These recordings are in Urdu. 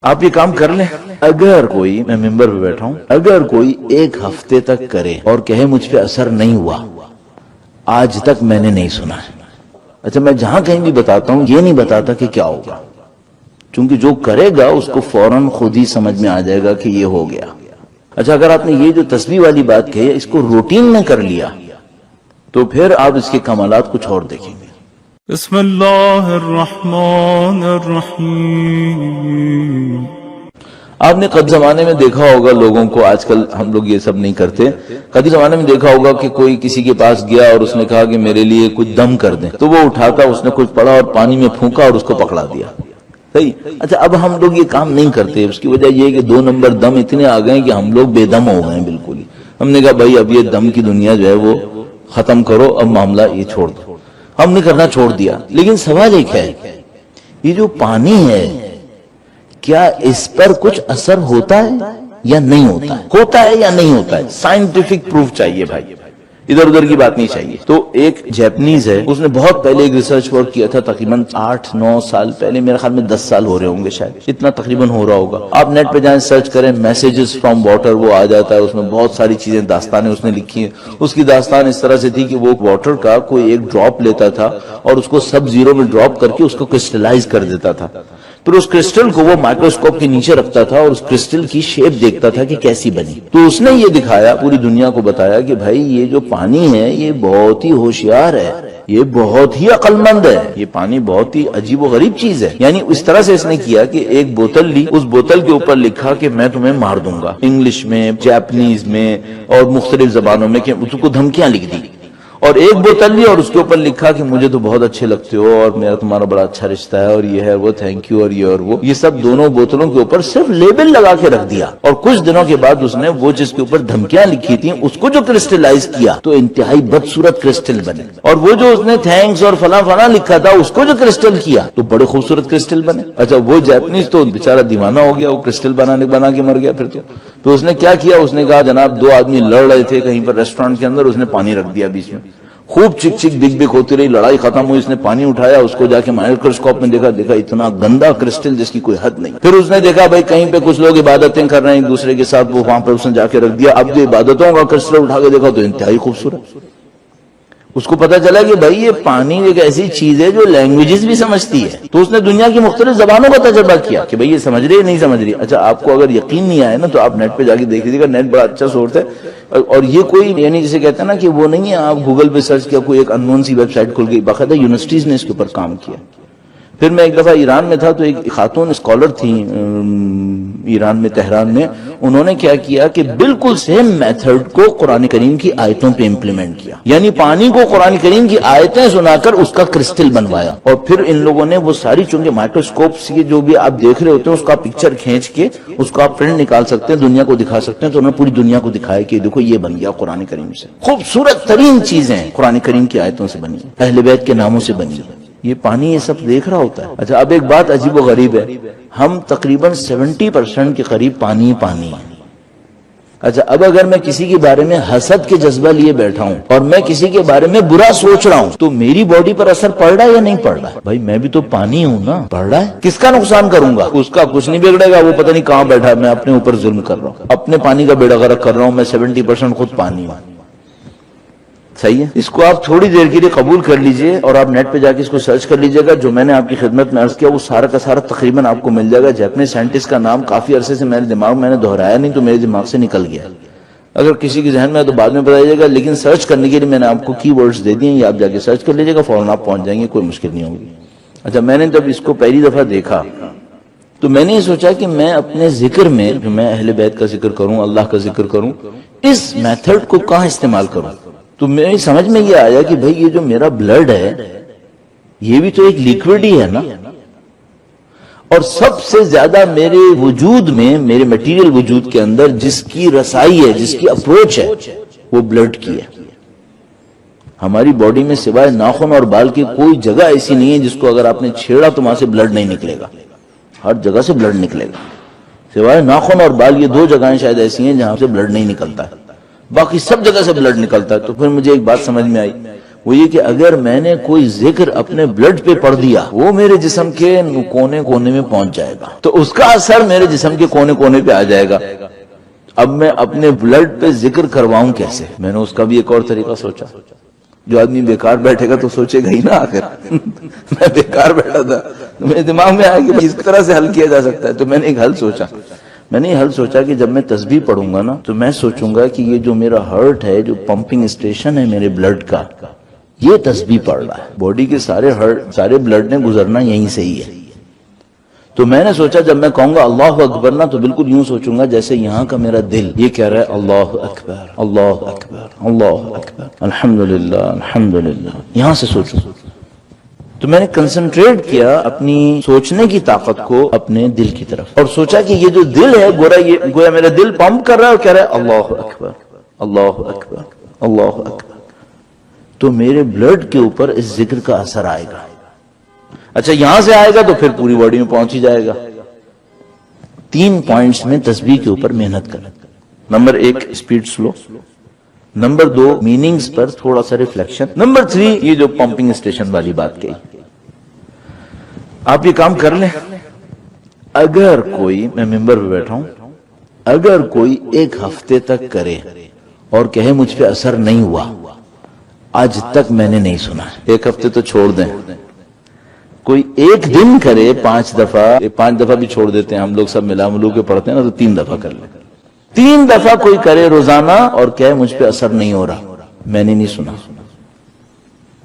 آپ یہ کام کر لیں. اگر کوئی، میں ممبر پہ بیٹھا ہوں، اگر کوئی ایک ہفتے تک کرے اور کہے مجھ پہ اثر نہیں ہوا، آج تک میں نے نہیں سنا ہے. اچھا، میں جہاں کہیں بھی بتاتا ہوں یہ نہیں بتاتا کہ کیا ہوگا، چونکہ جو کرے گا اس کو فوراً خود ہی سمجھ میں آ جائے گا کہ یہ ہو گیا. اچھا، اگر آپ نے یہ جو تسبیح والی بات کہی اس کو روٹین میں کر لیا تو پھر آپ اس کے کمالات کچھ اور دیکھیں گے. بسم اللہ الرحمن الرحیم. آپ نے قدیم زمانے میں دیکھا ہوگا لوگوں کو، آج کل ہم لوگ یہ سب نہیں کرتے، قدیم زمانے میں دیکھا ہوگا کہ کوئی کسی کے پاس گیا اور اس نے کہا کہ میرے لیے کچھ دم کر دیں، تو وہ اٹھا کر اس نے کچھ پڑھا اور پانی میں پھونکا اور اس کو پکڑا دیا. صحیح. اچھا، اب ہم لوگ یہ کام نہیں کرتے. اس کی وجہ یہ ہے کہ 2 نمبر دم اتنے آ گئے کہ ہم لوگ بے دم ہو گئے بالکل ہی. ہم نے کہا بھائی اب یہ دم کی دنیا جو ہے وہ ختم کرو، اب معاملہ یہ چھوڑ دو. ہم نے کرنا چھوڑ دیا. لیکن سوال ایک ہے، یہ جو پانی ہے کیا اس پر کچھ اثر ہوتا ہے یا نہیں ہوتا ہے؟ ہوتا ہے یا نہیں ہوتا ہے؟ سائنٹیفک پروف چاہیے بھائی، ادھر ادھر کی بات نہیں چاہیے. تو ایک جیپنیز ہے، اس نے بہت پہلے ایک ریسرچ ورک کیا تھا، تقریباً 8-9 سال پہلے، میرے خیال میں 10 سال ہو رہے ہوں گے شاید، اتنا تقریباً ہو رہا ہوگا. آپ نیٹ پہ جائیں سرچ کریں میسیجز فرام واٹر، وہ آ جاتا ہے. اس میں بہت ساری چیزیں، داستانیں اس نے لکھی ہیں. اس کی داستان اس طرح سے تھی کہ وہ واٹر کا کوئی ایک ڈراپ لیتا تھا اور اس کو سب زیرو میں ڈراپ کر کے اس کو کرسٹلائز کر دیتا تھا. پھر اس کرسٹل کو وہ مائکروسکوپ کے نیچے رکھتا تھا اور اس کرسٹل کی شیپ دیکھتا تھا کہ کیسی بنی. تو اس نے یہ دکھایا، پوری دنیا کو بتایا کہ بھائی یہ جو پانی ہے یہ بہت ہی ہوشیار ہے، یہ بہت ہی عقل مند ہے، یہ پانی بہت ہی عجیب و غریب چیز ہے. یعنی اس طرح سے اس نے کیا کہ ایک بوتل لی، اس بوتل کے اوپر لکھا کہ میں تمہیں مار دوں گا، انگلش میں، جاپنیز میں اور مختلف زبانوں میں، کہ اس کو دھمکیاں لکھ دی. اور ایک بوتل لی اور اس کے اوپر لکھا کہ مجھے تو بہت اچھے لگتے ہو اور میرا تمہارا بڑا اچھا رشتہ ہے اور یہ ہے وہ، تھینک یو، اور یہ اور وہ، یہ سب دونوں بوتلوں کے اوپر صرف لیبل لگا کے رکھ دیا. اور کچھ دنوں کے بعد اس نے وہ جس کے اوپر دھمکیاں لکھی تھیں اس کو جو کرسٹلائز کیا تو انتہائی بدصورت کرسٹل بنے. اور وہ جو اس نے تھینکس اور فلاں فلاں لکھا تھا اس کو جو کرسٹل کیا تو بڑے خوبصورت کرسٹل بنے. اچھا، وہ جاپنیز تو بیچارہ دیوانہ ہو گیا، وہ کرسٹل بنا کے مر گیا. پھر تو اس نے کیا کیا، اس نے کہا جناب 2 آدمی لڑ رہے تھے کہیں پر ریسٹورانٹ کے اندر، اس نے پانی رکھ دیا بیچ میں، خوب چک چک بک بک ہوتی رہی، لڑائی ختم ہوئی، اس نے پانی اٹھایا، اس کو جا کے مائکروسکوپ میں دیکھا اتنا گندا کرسٹل جس کی کوئی حد نہیں. پھر اس نے دیکھا بھائی کہیں پہ کچھ لوگ عبادتیں کر رہے ہیں ایک دوسرے کے ساتھ، وہ وہاں پہ اس نے جا کے رکھ دیا. اب جو عبادتوں کا کرسٹل اٹھا کے دیکھا تو انتہائی خوبصورت. اس کو پتا چلا کہ بھائی یہ پانی ایک ایسی چیز ہے جو لینگویجز بھی سمجھتی ہے. تو اس نے دنیا کی مختلف زبانوں کا تجربہ کیا کہ بھئی یہ سمجھ رہی ہے نہیں سمجھ رہی. اچھا، آپ کو اگر یقین نہیں آئے نا تو آپ نیٹ پہ جا کے دیکھ لیجیے گا، نیٹ بڑا اچھا سورس ہے. اور یہ کوئی یعنی جسے کہتے ہیں نا کہ وہ نہیں ہے آپ گوگل پہ سرچ کیا، کوئی ایک انون سی ویب سائٹ کھل گئی، باقاعدہ یونیورسٹیز نے اس کے اوپر کام کیا. پھر میں ایک دفعہ ایران میں تھا تو ایک خاتون اسکالر تھیں ایران میں، تہران میں، انہوں نے کیا کیا کہ بالکل سیم میتھڈ کو قرآن کریم کی آیتوں پہ امپلیمنٹ کیا. یعنی پانی کو قرآن کریم کی آیتیں سنا کر اس کا کرسٹل بنوایا. اور پھر ان لوگوں نے وہ ساری، چونکہ مائکروسکوپ سے جو بھی آپ دیکھ رہے ہوتے ہیں اس کا پکچر کھینچ کے اس کو آپ پرنٹ نکال سکتے ہیں، دنیا کو دکھا سکتے ہیں. تو انہوں نے پوری دنیا کو دکھایا کہ دیکھو یہ بن گیا قرآن کریم سے. خوبصورت ترین چیزیں قرآن کریم کی آیتوں سے بنی، اہل بیت کے ناموں سے بنی. یہ پانی یہ سب دیکھ رہا ہوتا ہے. اچھا، اب ایک بات عجیب و غریب ہے، ہم تقریباً 70% کے قریب پانی پانی ہیں. اچھا، اب اگر میں کسی کے بارے میں حسد کے جذبہ لیے بیٹھا ہوں اور میں کسی کے بارے میں برا سوچ رہا ہوں تو میری باڈی پر اثر پڑ رہا ہے یا نہیں پڑ رہا ہے؟ بھائی میں بھی تو پانی ہوں نا، پڑ رہا ہے. کس کا نقصان کروں گا؟ اس کا کچھ نہیں بگڑے گا، وہ پتہ نہیں کہاں بیٹھا ہے، میں اپنے اوپر ظلم کر رہا ہوں، اپنے پانی کا بیڑا غرق کر رہا ہوں. میں 70% خود پانی ہوں. صحیح ہے، اس کو آپ تھوڑی دیر کے لیے قبول کر لیجئے اور آپ نیٹ پہ جا کے اس کو سرچ کر لیجئے گا. جو میں نے آپ کی خدمت میں عرض کیا وہ سارا کا سارا تقریباً آپ کو مل جائے گا. جاپنی سائنٹسٹ کا نام کافی عرصے سے میرے دماغ میں نے دہرایا نہیں تو میرے دماغ سے نکل گیا. اگر کسی کے ذہن میں ہے تو بعد میں بتائیے گا، لیکن سرچ کرنے کے لیے میں نے آپ کو کی ورڈز دے دیے ہیں، یہ آپ جا کے سرچ کر لیجئے گا، فوراً آپ پہنچ جائیں گے، کوئی مشکل نہیں ہوگی. اچھا، میں نے جب اس کو پہلی دفعہ دیکھا تو میں نے یہ سوچا کہ میں اپنے ذکر میں، جو میں اہل بیت کا ذکر کروں، اللہ کا ذکر کروں، اس میتھڈ کو کہاں استعمال کروں. تو میری سمجھ میں یہ آیا کہ بھئی یہ جو میرا بلڈ ہے یہ بھی تو ایک لیکوڈ ہی ہے نا، اور سب سے زیادہ میرے وجود میں، میرے میٹیریل وجود کے اندر جس کی رسائی ہے، جس کی اپروچ ہے وہ بلڈ کی ہے. ہماری باڈی میں سوائے ناخن اور بال کی کوئی جگہ ایسی نہیں ہے جس کو اگر آپ نے چھیڑا تو وہاں سے بلڈ نہیں نکلے گا. ہر جگہ سے بلڈ نکلے گا، سوائے ناخن اور بال، یہ 2 جگہیں شاید ایسی ہیں جہاں سے بلڈ نہیں نکلتا ہے، باقی سب جگہ سے بلڈ نکلتا ہے. تو پھر مجھے ایک بات سمجھ میں آئی، وہ یہ کہ اگر میں نے کوئی ذکر اپنے بلڈ پہ پڑھ دیا وہ میرے جسم کے کونے کونے میں پہنچ جائے گا، تو اس کا اثر میرے جسم کے کونے کونے پہ آ جائے گا۔ اب میں اپنے بلڈ پہ ذکر کرواؤں کیسے؟ میں نے اس کا بھی ایک اور طریقہ سوچا۔ جو آدمی بیکار بیٹھے گا تو سوچے گا ہی نا، آخر میں بیکار بیٹھا تھا تو میرے دماغ میں آیا کہ اس طرح سے حل کیا جا سکتا ہے، تو میں نے ایک حل سوچا۔ میں نے یہ حل سوچا کہ جب میں تسبیح پڑھوں گا نا تو میں سوچوں گا کہ یہ جو میرا ہارٹ ہے، جو پمپنگ اسٹیشن ہے میرے بلڈ کا، یہ تسبیح پڑھ رہا ہے، باڈی کے سارے بلڈ نے گزرنا یہیں سے ہی ہے۔ تو میں نے سوچا جب میں کہوں گا اللہ اکبر نا تو بالکل یوں سوچوں گا جیسے یہاں کا میرا دل یہ کہہ رہا ہے اللہ اکبر اللہ اکبر اللہ اکبر الحمدللہ الحمدللہ، یہاں سے سوچوں۔ تو میں نے کنسنٹریٹ کیا اپنی سوچنے کی طاقت کو اپنے دل کی طرف، اور سوچا کہ یہ جو دل ہے گویا میرا دل پمپ کر رہا ہے اور کہہ رہا ہے اللہ اکبر اللہ اکبر اللہ اکبر، تو میرے بلڈ کے اوپر اس ذکر کا اثر آئے گا۔ اچھا یہاں سے آئے گا تو پھر پوری باڈی میں پہنچ ہی جائے گا۔ 3 پوائنٹس میں تسبیح کے اوپر محنت کریں۔ نمبر 1 سپیڈ سلو، نمبر 2 میننگز پر تھوڑا سا ریفلیکشن، نمبر 3 یہ جو پمپنگ اسٹیشن والی بات کہی۔ آپ یہ کام کر لیں۔ اگر کوئی، میں ممبر پہ بیٹھا ہوں، اگر کوئی 1 ہفتے تک کرے اور کہے مجھ پہ اثر نہیں ہوا، آج تک میں نے نہیں سنا، 1 ہفتے تو چھوڑ دیں، کوئی 1 دن کرے 5 دفعہ بھی چھوڑ دیتے ہیں ہم لوگ، سب ملا ملو کے پڑھتے ہیں نا، تو 3 دفعہ کر لیں۔ 3 دفعہ کوئی کرے روزانہ اور کہے مجھ پہ اثر نہیں ہو رہا، میں نے نہیں سنا۔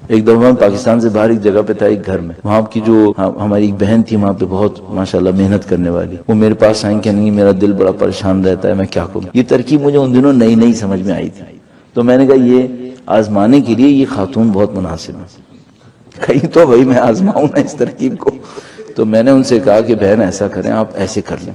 ایک دفعہ میں پاکستان سے باہر ایک جگہ پہ تھا، ایک گھر میں، وہاں کی جو ہماری ایک بہن تھی وہاں پہ بہت ماشاءاللہ محنت کرنے والی، وہ میرے پاس آئیں کہ نہیں میرا دل بڑا پریشان رہتا ہے، میں کیا کروں۔ یہ ترکیب مجھے ان دنوں نئی سمجھ میں آئی تھی، تو میں نے کہا یہ آزمانے کے لیے یہ خاتون بہت مناسب ہے، کہیں تو بھائی میں آزماؤں نا اس ترکیب کو۔ تو میں نے ان سے کہا کہ بہن ایسا کریں، آپ ایسے کر لیں۔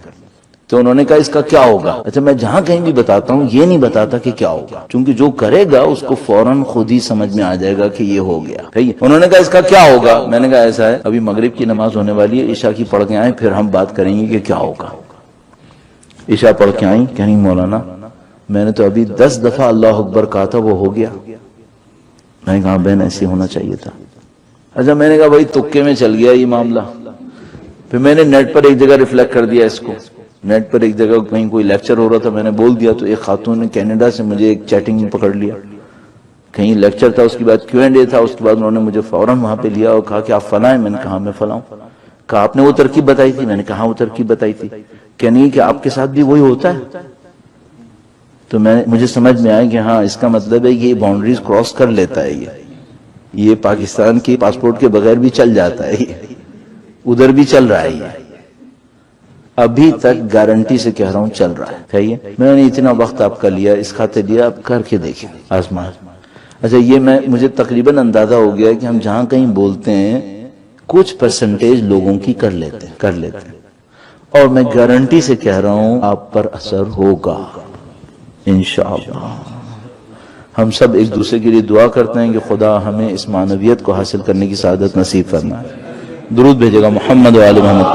تو انہوں نے کہا اس کا کیا ہوگا؟ اچھا میں جہاں کہیں بھی بتاتا ہوں یہ نہیں بتاتا کہ کیا ہوگا، چونکہ جو کرے گا اس کو فوراً خود ہی سمجھ میں آ جائے گا کہ یہ ہو گیا۔ انہوں نے کہا اس کا کیا ہوگا؟ میں نے کہا ایسا ہے، ابھی مغرب کی نماز ہونے والی ہے، عشاء کی پڑھ کے آئیں پھر ہم بات کریں گے کہ کیا ہوگا۔ عشاء پڑھ کے آئیں، کہ نہیں مولانا میں نے تو ابھی 10 دفعہ اللہ اکبر کہا تھا، وہ ہو گیا۔ میں نے کہا بہن ایسے ہونا چاہیے تھا۔ اچھا میں نے کہا بھائی تکے میں چل گیا یہ معاملہ۔ پھر میں نے نیٹ پر ایک جگہ ریفلیکٹ کر دیا اس کو، نیٹ پر ایک جگہ کہیں کوئی لیکچر ہو رہا تھا، میں نے بول دیا، تو ایک خاتون نے کینیڈا سے مجھے ایک چیٹنگ میں پکڑ لیا، کہیں لیکچر تھا، اس کے بعد Q&A تھا، اس کے بعد انہوں نے مجھے فوراً وہاں پہ لیا اور کہا کہ آپ فلاں ہیں، میں نے کہا میں فلاں ہوں۔ کہا آپ نے وہ ترکیب بتائی تھی؟ میں نے کہا وہ ترکیب بتائی تھی۔ کہ نہیں کہ آپ کے ساتھ بھی وہی ہوتا ہے؟ تو مجھے سمجھ میں آیا کہ ہاں اس کا مطلب ہے کہ یہ باؤنڈریز کراس کر لیتا ہے، یہ پاکستان کی پاسپورٹ کے بغیر بھی چل جاتا ہے، ادھر بھی چل رہا ہے، یہ ابھی تک گارنٹی سے کہہ رہا ہوں چل رہا ہے۔ کہیے میں نے اتنا وقت آپ کا لیا، اس خاطر لیا، آپ کر کے دیکھیں آزمان۔ اچھا یہ مجھے تقریباً اندازہ ہو گیا کہ ہم جہاں کہیں بولتے ہیں کچھ پرسنٹیج لوگوں کی کر لیتے ہیں، اور میں گارنٹی سے کہہ رہا ہوں آپ پر اثر ہوگا انشاءاللہ۔ ہم سب ایک دوسرے کے لیے دعا کرتے ہیں کہ خدا ہمیں اس معنویت کو حاصل کرنے کی سعادت نصیب فرمائے۔ درود بھیجے گا محمد و آل محمد۔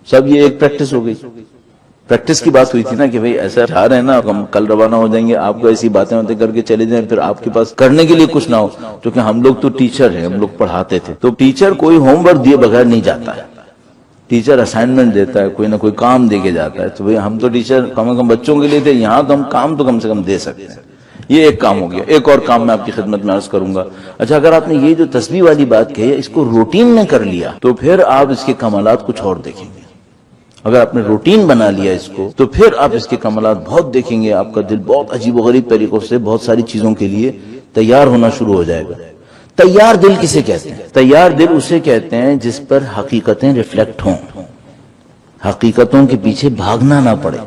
سب یہ ایک پریکٹس ہو گئی، پریکٹس کی بات ہوئی تھی نا کہ بھئی ایسا جا رہے ہیں نا، ہم کل روانہ ہو جائیں گے، آپ کو ایسی باتیں کر کے چلے جائیں، پھر آپ کے پاس کرنے کے لیے کچھ نہ ہو، کیونکہ ہم لوگ تو ٹیچر ہیں، ہم لوگ پڑھاتے تھے، تو ٹیچر کوئی ہوم ورک دیے بغیر نہیں جاتا ہے، ٹیچر اسائنمنٹ دیتا ہے، کوئی نہ کوئی کام دے کے جاتا ہے۔ تو بھئی ہم تو ٹیچر کم کم بچوں کے لیے تھے، یہاں تو ہم کام تو کم سے کم دے سکتے ہیں۔ یہ ایک کام ہو گیا۔ ایک اور کام میں آپ کی خدمت میں عرض کروں گا۔ اچھا اگر آپ نے یہ جو تسبیح والی بات کہی ہے اس کو روٹین میں کر لیا تو پھر آپ اس کے کمالات کچھ اور دیکھیں گے۔ اگر آپ نے روٹین بنا لیا اس کو تو پھر آپ اس کے کمالات بہت دیکھیں گے، آپ کا دل بہت عجیب و غریب طریقوں سے بہت ساری چیزوں کے لیے تیار ہونا شروع ہو جائے گا۔ تیار دل کسے کہتے ہیں؟ تیار دل اسے کہتے ہیں جس پر حقیقتیں ریفلیکٹ ہوں، حقیقتوں کے پیچھے بھاگنا نہ پڑے،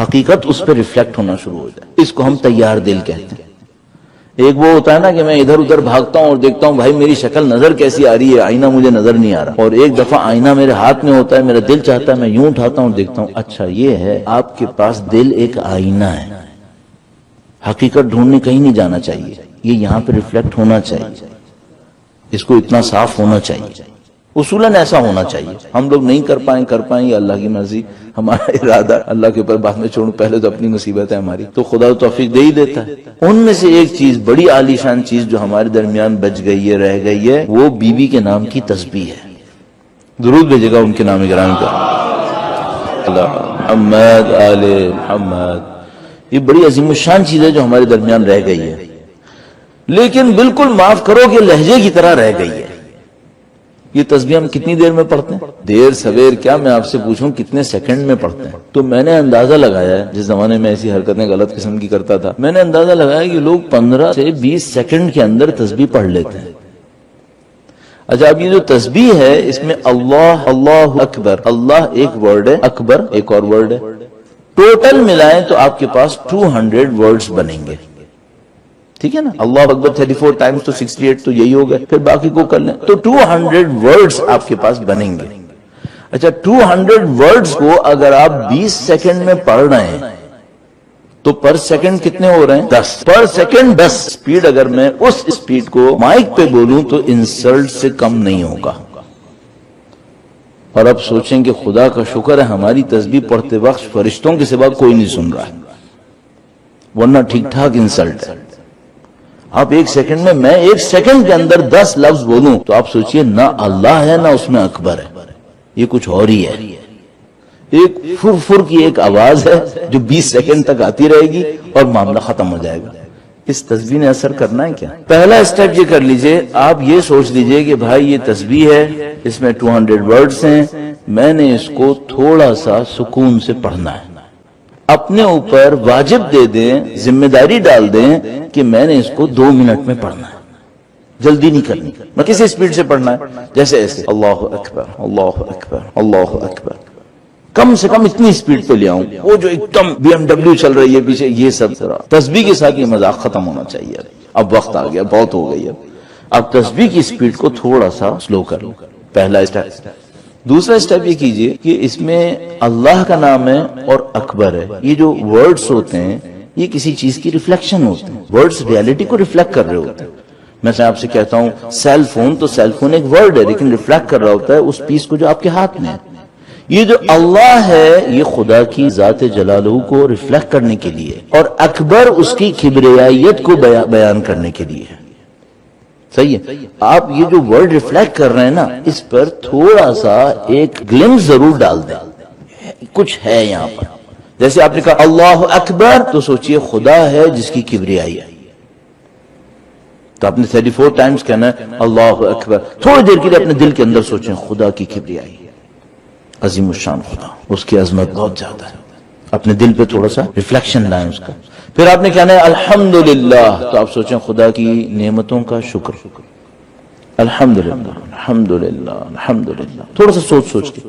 حقیقت اس پہ ریفلیکٹ ہونا شروع ہو جائے، اس کو ہم تیار دل کہتے ہیں۔ ایک وہ ہوتا ہے نا کہ میں ادھر ادھر بھاگتا ہوں اور دیکھتا ہوں بھائی میری شکل نظر کیسی آ رہی ہے، آئینہ مجھے نظر نہیں آ رہا، اور ایک دفعہ آئینہ میرے ہاتھ میں ہوتا ہے، میرا دل چاہتا ہے میں یوں اٹھاتا ہوں دیکھتا ہوں اچھا یہ ہے۔ آپ کے پاس دل ایک آئینہ ہے، حقیقت ڈھونڈنے کہیں نہیں جانا چاہیے، یہ یہاں پہ ریفلیکٹ ہونا چاہیے، اس کو اتنا صاف ہونا چاہیے۔ اصولاً ایسا ہونا چاہیے. ہم لوگ نہیں کر پائیں یہ اللہ کی مرضی، ہمارا ارادہ اللہ کے اوپر بعد میں چھوڑوں، پہلے تو اپنی مصیبت ہے ہماری، تو خدا توفیق دے ہی دیتا ہے. ان میں سے ایک چیز، بڑی عالی شان چیز جو ہمارے درمیان بچ گئی ہے، رہ گئی ہے، وہ بیوی کے نام کی تسبیح ہے. درود بھیجے گا ان کے نام گرامی کا. محمد آل محمد. یہ بڑی عظیم الشان چیز ہے جو ہمارے درمیان رہ گئی ہے، لیکن بالکل معاف کرو کہ لہجے کی طرح رہ گئی ہے. یہ تسبیح ہم کتنی دیر میں پڑھتے ہیں؟ دیر سویر کیا، میں آپ سے پوچھوں کتنے سیکنڈ میں پڑھتے ہیں؟ تو میں نے اندازہ لگایا ہے، جس زمانے میں ایسی حرکتیں غلط قسم کی کرتا تھا، میں نے اندازہ لگایا کہ لوگ 15 سے 20 سیکنڈ کے اندر تسبیح پڑھ لیتے ہیں. اچھا، اب یہ جو تسبیح ہے اس میں اللہ، اللہ اکبر، اللہ ایک ورڈ ہے، اکبر ایک اور ورڈ ہے، ٹوٹل ملائیں تو آپ کے پاس 200 ورڈز بنیں گے. ٹھیک ہے نا؟ اللہ اکبر 34 ٹائمز تو 68 تو یہی ہو گئے، پھر باقی کو کر لیں تو 200 ورڈز آپ کے پاس بنیں گے. اچھا، 200 ورڈز کو اگر آپ 20 سیکنڈ میں پڑھ رہے ہیں تو پر سیکنڈ کتنے ہو رہے ہیں؟ 10 پر سیکنڈ 10. سپیڈ اگر میں اس سپیڈ کو مائک پہ بولوں تو انسلٹ سے کم نہیں ہوگا. اور اب سوچیں کہ خدا کا شکر ہے ہماری تسبیح پڑھتے وقت فرشتوں کے سوا کوئی نہیں سن رہا ہے، ورنہ ٹھیک ٹھاک انسلٹ ہے. آپ ایک سیکنڈ میں، میں ایک سیکنڈ کے اندر 10 لفظ بولوں تو آپ سوچئے نہ اللہ ہے نہ اس میں اکبر ہے، یہ کچھ اور ہی ہے. ایک فر کی ایک آواز ہے جو 20 سیکنڈ تک آتی رہے گی اور معاملہ ختم ہو جائے گا. اس تسبیح نے اثر کرنا ہے کیا؟ پہلا اسٹیپ یہ کر لیجئے، آپ یہ سوچ لیجئے کہ بھائی یہ تسبیح ہے، اس میں 200 ورڈز ہیں، میں نے اس کو تھوڑا سا سکون سے پڑھنا ہے. اپنے اوپر واجب دے دیں، ذمہ داری ڈال دیں کہ میں نے اس کو 2 منٹ میں پڑھنا ہے، جلدی نہیں کرنی. میں کسی سپیڈ سے پڑھنا ہے، جیسے ایسے اللہ اکبر اللہ اکبر اللہ اکبر، کم سے کم اتنی سپیڈ پہ لے آؤں. وہ جو ایک دم BMW چل رہی ہے پیچھے، یہ سب تسبیح کے ساتھ یہ مذاق ختم ہونا چاہیے. اب وقت آ گیا، بہت ہو گئی. اب تسبیح کی سپیڈ کو تھوڑا سا سلو کر لو، پہلا اسٹیپ. دوسرا اسٹیپ یہ کیجئے کہ اس میں اللہ کا نام ہے اور اکبر ہے. یہ جو ورڈز ہوتے ہیں یہ کسی چیز کی ریفلیکشن ہوتے ہیں، ورڈز ریالٹی کو ریفلیکٹ کر رہے ہوتے ہیں. میں آپ سے کہتا ہوں سیل فون، تو سیل فون ایک ورڈ ہے لیکن ریفلیکٹ کر رہا ہوتا ہے اس پیس کو جو آپ کے ہاتھ میں ہے. یہ جو اللہ ہے یہ خدا کی ذات جلالہ کو ریفلیکٹ کرنے کے لیے، اور اکبر اس کی کبریائیت کو بیان کرنے کے لیے. صحیح ہے؟ آپ یہ جو ورڈ ریفلیکٹ کر رہے ہیں نا، اس پر تھوڑا سا ایک گلمس ضرور ڈال دیں، کچھ ہے یہاں پر. جیسے آپ نے کہا اللہ اکبر تو سوچئے خدا ہے جس کی کبریائی ہے، تو آپ نے 34 ٹائمز کہنا ہے اللہ اکبر. تھوڑی دیر کے لیے اپنے دل کے اندر سوچیں خدا کی کبریائی، عظیم الشان خدا، اس کی عظمت بہت زیادہ ہے. اپنے دل پہ تھوڑا سا ریفلیکشن لائیں اس کا. پھر آپ نے کہنا ہے الحمدللہ، تو آپ سوچیں خدا کی نعمتوں کا شکر، الحمدللہ الحمدللہ الحمدللہ. تھوڑا سا سوچ کے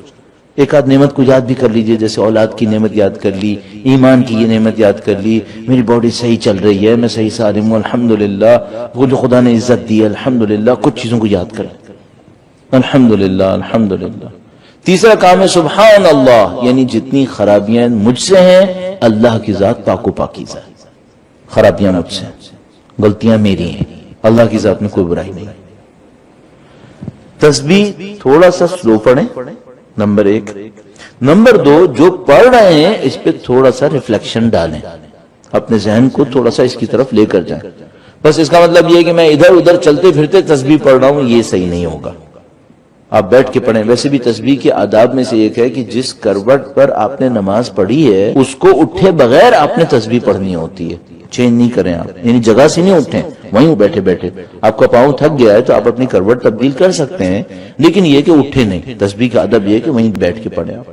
ایک آدھ نعمت کو یاد بھی کر لیجئے، جیسے اولاد کی نعمت یاد کر لی، ایمان کی یہ نعمت یاد کر لی، میری باڈی صحیح چل رہی ہے، میں صحیح سالم ہوں الحمدللہ، وہ جو خدا نے عزت دی ہے الحمدللہ. کچھ چیزوں کو یاد کر لیں الحمدللہ الحمدللہ. تیسرا کام ہے سبحان اللہ، یعنی جتنی خرابیاں مجھ سے ہیں اللہ کی ذات پاک و پاکیزہ ہے. خرابیاں مجھ سے، غلطیاں میری ہیں، اللہ کی ذات میں کوئی برائی نہیں. تسبیح تھوڑا سا سلو پڑھیں، نمبر 1. نمبر 2، جو پڑھ رہے ہیں اس پہ تھوڑا سا ریفلیکشن ڈالیں، اپنے ذہن کو تھوڑا سا اس کی طرف لے کر جائیں. بس اس کا مطلب یہ ہے کہ میں ادھر ادھر چلتے پھرتے تسبیح پڑھ رہا ہوں، یہ صحیح نہیں ہوگا. آپ بیٹھ کے پڑھیں. ویسے بھی تسبیح کے آداب میں سے ایک ہے کہ جس کروٹ پر آپ نے نماز پڑھی ہے اس کو اٹھے بغیر آپ نے تسبیح پڑھنی ہوتی ہے. چینج نہیں کریں آپ، یعنی جگہ سے نہیں اٹھیں، وہیں بیٹھے بیٹھے. آپ کا پاؤں تھک گیا ہے تو آپ اپنی کروٹ تبدیل کر سکتے ہیں، لیکن یہ کہ اٹھے نہیں. تسبیح کا ادب یہ ہے کہ وہیں بیٹھ کے پڑھیں آپ.